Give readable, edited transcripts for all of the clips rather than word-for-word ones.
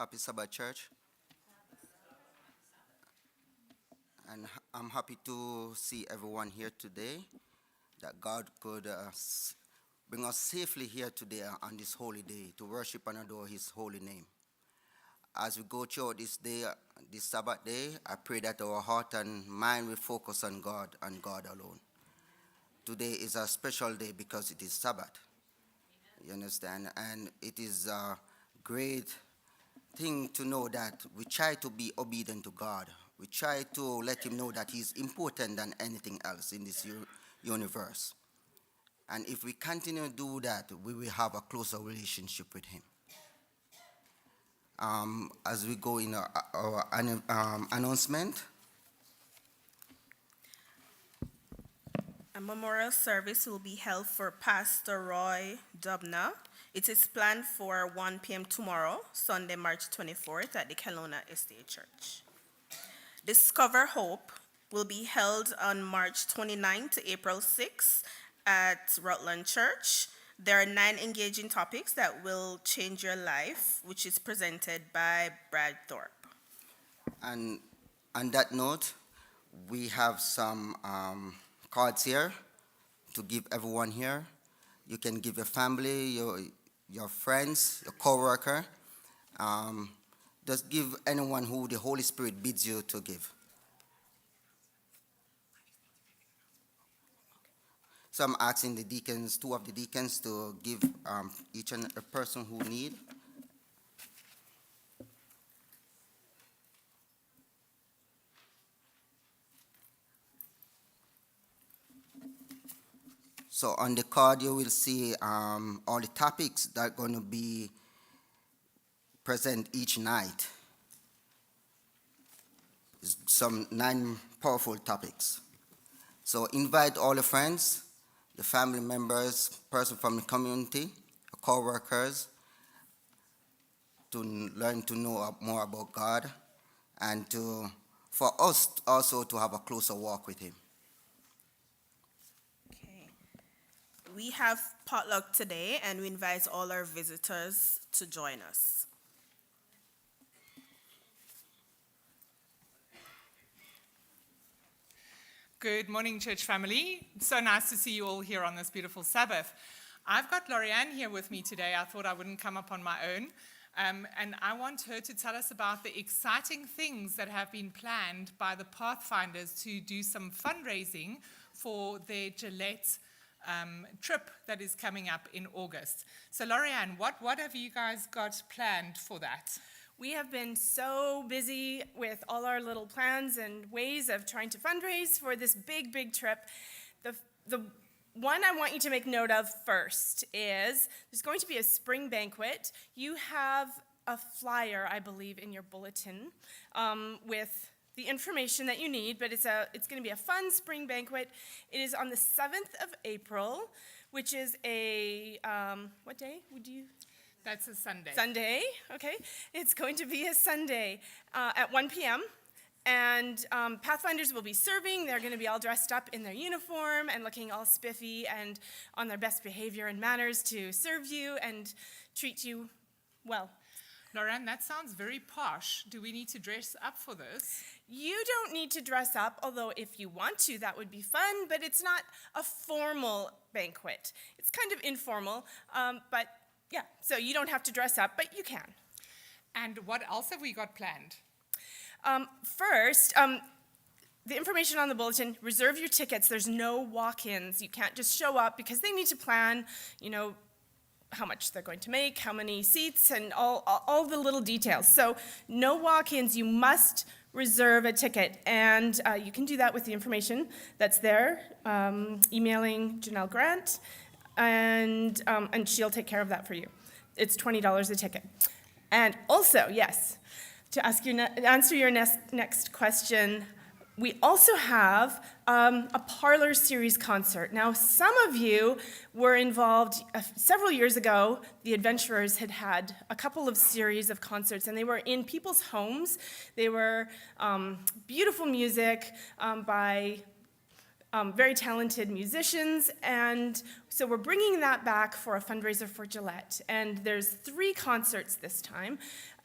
Happy Sabbath, church. And I'm happy to see everyone here today, that God could bring us safely here today on this holy day to worship and adore His holy name. As we go through this day, this Sabbath day, I pray that our heart and mind will focus on God and God alone. Today is a special day because it is Sabbath. You understand? And it is a great thing to know that we try to be obedient to God. We try to let Him know that He's important than anything else in this universe. And if we continue to do that, we will have a closer relationship with Him. As we go in our announcement, a memorial service will be held for Pastor Roy Dubner. It is planned for 1 p.m. tomorrow, Sunday, March 24th, at the Kelowna Estate Church. Discover Hope will be held on March 29 to April 6 at Rutland Church. There are 9 engaging topics that will change your life, which is presented by Brad Thorpe. And on that note, we have some cards here to give everyone here. You can give your family, your friends, your co-worker. Just give anyone who the Holy Spirit bids you to give. So I'm asking the deacons, 2 of the deacons, to give each and a person who need. So on the card you will see all the topics that are going to be present each night. Some 9 powerful topics. So invite all your friends, your family members, person from the community, your co-workers, to learn to know more about God, and for us also to have a closer walk with Him. Okay. We have potluck today, and we invite all our visitors to join us. Good morning, church family. So nice to see you all here on this beautiful Sabbath. I've got Lorianne here with me today. I thought I wouldn't come up on my own. And I want her to tell us about the exciting things that have been planned by the Pathfinders to do some fundraising for their Gillette trip that is coming up in August. So Lorianne, what have you guys got planned for that? We have been so busy with all our little plans and ways of trying to fundraise for this big, big trip. The one I want you to make note of first is there's going to be a spring banquet. You have a flyer, I believe, in your bulletin with the information that you need, but it's going to be a fun spring banquet. It is on the 7th of April, which is a, what day would you? That's a Sunday. Sunday, okay. It's going to be a Sunday at 1 p.m. And Pathfinders will be serving. They're going to be all dressed up in their uniform and looking all spiffy and on their best behavior and manners to serve you and treat you well. Lorianne, that sounds very posh. Do we need to dress up for this? You don't need to dress up, although if you want to, that would be fun, but it's not a formal banquet. It's kind of informal, but yeah, so you don't have to dress up, but you can. And what else have we got planned? First, the information on the bulletin, reserve your tickets. There's no walk-ins. You can't just show up because they need to plan, how much they're going to make, how many seats, and all the little details. So no walk-ins. You must reserve a ticket, and you can do that with the information that's there, emailing Janelle Grant, and she'll take care of that for you. It's $20 a ticket. And also, yes, to answer your next question, we also have a Parlor Series concert. Now, some of you were involved several years ago. The Adventurers had a couple of series of concerts, and they were in people's homes. They were beautiful music by very talented musicians, and so we're bringing that back for a fundraiser for Gillette. And there's 3 concerts this time,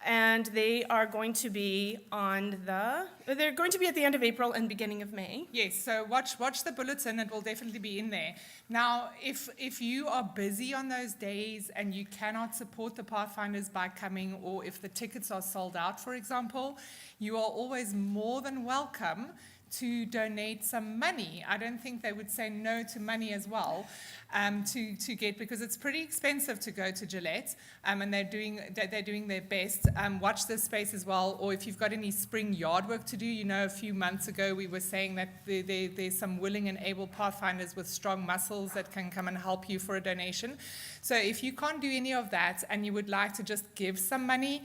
and they are going to be they're going to be at the end of April and beginning of May. Yes, so watch the bulletin. It will definitely be in there. Now, if you are busy on those days and you cannot support the Pathfinders by coming, or if the tickets are sold out, for example, you are always more than welcome to donate some money. I don't think they would say no to money as well, to get, because it's pretty expensive to go to Gillette, and they're doing their best. Watch this space as well, or if you've got any spring yard work to do. You know, a few months ago we were saying that there's some willing and able Pathfinders with strong muscles that can come and help you for a donation. So if you can't do any of that and you would like to just give some money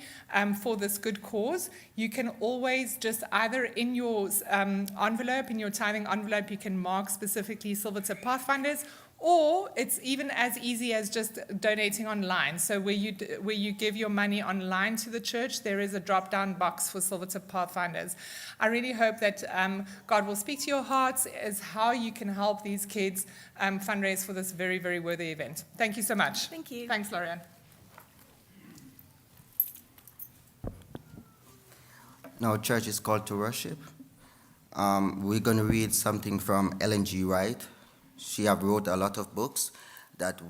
for this good cause, you can always just either in your envelope, in your tithing envelope, you can mark specifically Silvertip Pathfinders, or it's even as easy as just donating online. So where you give your money online to the church, there is a drop-down box for Silvertip Pathfinders. I really hope that God will speak to your hearts as how you can help these kids fundraise for this very, very worthy event. Thank you so much. Thank you. Thanks, Lorianne. Now, church is called to worship. We're going to read something from Ellen G. Wright. She have wrote a lot of books that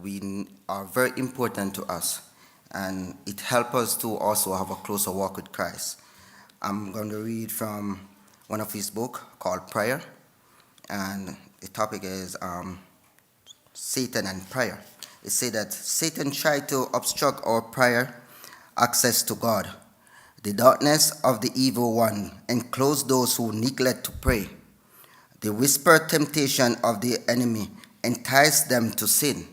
are very important to us, and it helps us to also have a closer walk with Christ. I'm going to read from one of his books called Prayer, and the topic is Satan and prayer. It says that Satan tried to obstruct our prayer access to God. The darkness of the evil one enclosed those who neglect to pray. The whispered temptation of the enemy enticed them to sin.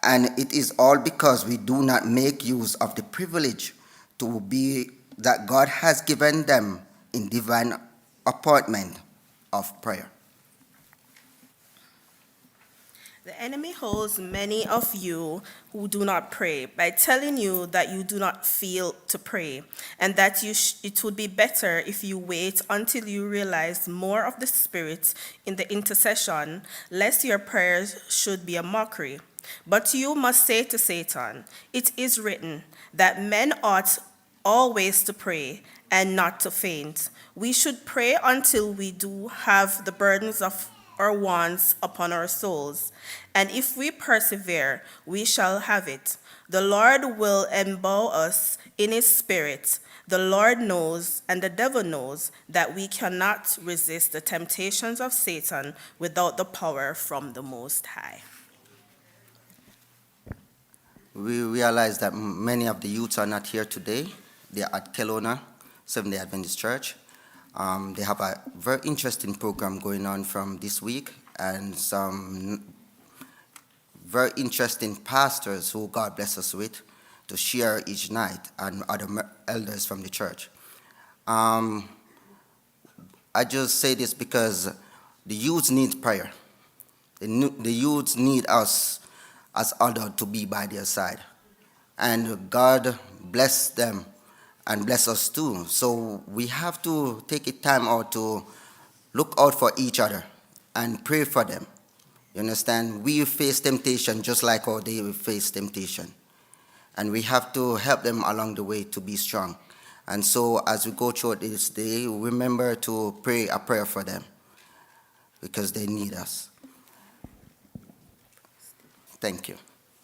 And it is all because we do not make use of the privilege to be that God has given them in divine appointment of prayer. The enemy holds many of you who do not pray by telling you that you do not feel to pray, and that it would be better if you wait until you realize more of the Spirit in the intercession, lest your prayers should be a mockery. But you must say to Satan, "It is written that men ought always to pray and not to faint." We should pray until we do have the burdens of our wants upon our souls. And if we persevere, we shall have it. The Lord will endow us in his Spirit. The Lord knows, and the devil knows, that we cannot resist the temptations of Satan without the power from the Most High. We realize that many of the youths are not here today. They are at Kelowna, Seventh-day Adventist Church. They have a very interesting program going on from this week, and some very interesting pastors who God bless us with to share each night, and other elders from the church. I just say this because the youths need prayer. The youths need us as adults to be by their side. And God bless them and bless us too. So we have to take a time out to look out for each other and pray for them. You understand? We face temptation just like how they face temptation. And we have to help them along the way to be strong. And so as we go through this day, remember to pray a prayer for them because they need us. Thank you.